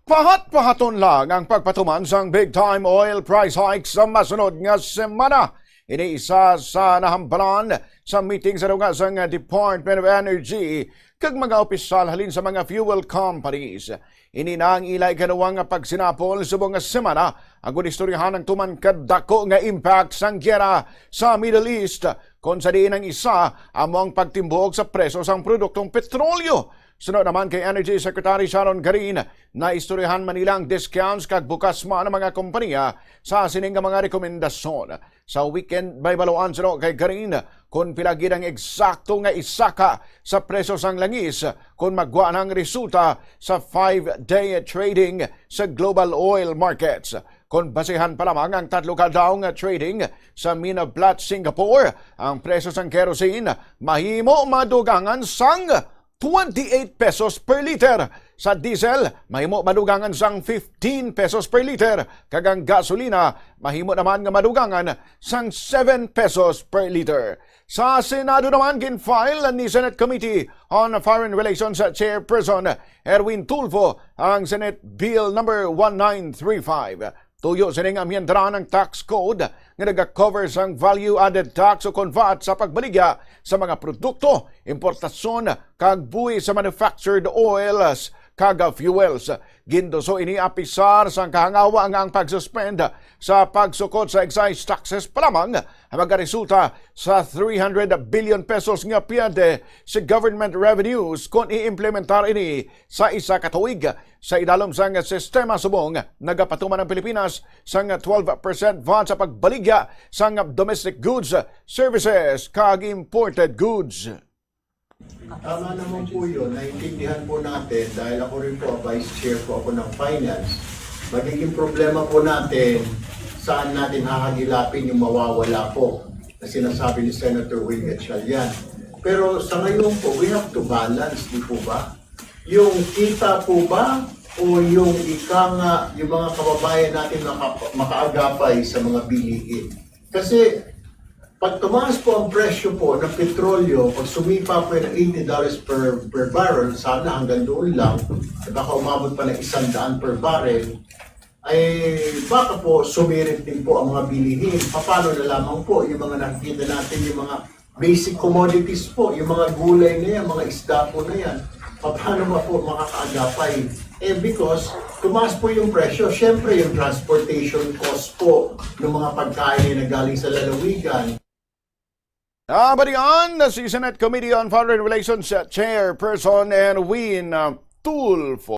Pahat-pahaton lang ang pagpatuman sang big-time oil price hike sa masunod nga semana. Iniisa sa nahambalan sa meeting sa lugar sang Department of Energy kag mga opisyal halin sa mga fuel companies. Ini na ang ilay kanawang pagsinapol sa mga semana ang gunistoryahan ng tuman kadako nga impact sang gyera sa Middle East kung sa diin ang isa among pagtimbog sa preso sang produktong petrolyo. Sunod naman kay Energy Secretary Sharon Garin na istoryahan Manila ang discounts kag bukas man ang mga kompanya sa sining mga rekomendasyon. Sa weekend may baluan sino kay Garin kung pilagid ang eksakto nga isaka sa preso sang langis kung magwa ng resulta sa 5-day trading sa global oil markets. Kung basehan pa lamang ang tatlo ka daw nga trading sa Minablat, Singapore, ang preso sang kerosene mahimo madugangan sang 28 pesos per liter. Sa diesel, mahimo madugangan sang 15 pesos per liter. Kagang gasolina, mahimo naman nga madugangan sang 7 pesos per liter. Sa Senado naman, ginfile ni Senate Committee on Foreign Relations Chairperson Erwin Tulfo ang Senate Bill number 1935. Tuyo sining amyendaran ng tax code nga nag-cover sang value-added tax o VAT sa pagbaligya sa mga produkto, importasyon, kag buhi sa manufactured oils, kag fuels. Gindoso ini apisar sang kahangawa nga ang pagsuspend sa pagsukot sa excise taxes pa lamang ang magaresulta sa 300 billion pesos nga piyade sa government revenues kung i-implementar ini sa isa ka tuig. Sa idalom sang sistema subong, nagapatuman ang Pilipinas sang 12% VAT sa pagbaligya sang domestic goods, services, kag imported goods. Tama naman po yun, naiintindihan po natin dahil ako rin po, Vice Chair po ako ng Finance. Magiging problema po natin saan natin hahagilapin yung mawawala po na sinasabi ni Senator Wing Gatchalian. Pero sa ngayon po, we have to balance, di po ba? Yung kita po ba o yung yung mga kababayan natin makaagapay sa mga bilihin? Kasi pag tumaas po ang presyo po ng petrolyo, pag sumipa po ng $80 per barrel, sana hanggang doon lang, baka umabot pa ng $100 per barrel, ay baka po sumirit din po ang mga bilihin. Paano na lamang po yung mga nakikita natin, yung mga basic commodities po, yung mga gulay na yan, mga isda po na yan, paano ba po makakaagapay? Because tumaas po yung presyo, syempre yung transportation cost po ng mga pagkain na galing sa lalawigan. Balikan na si Senate Committee on Foreign Relations Chairperson Erwin Tulfo.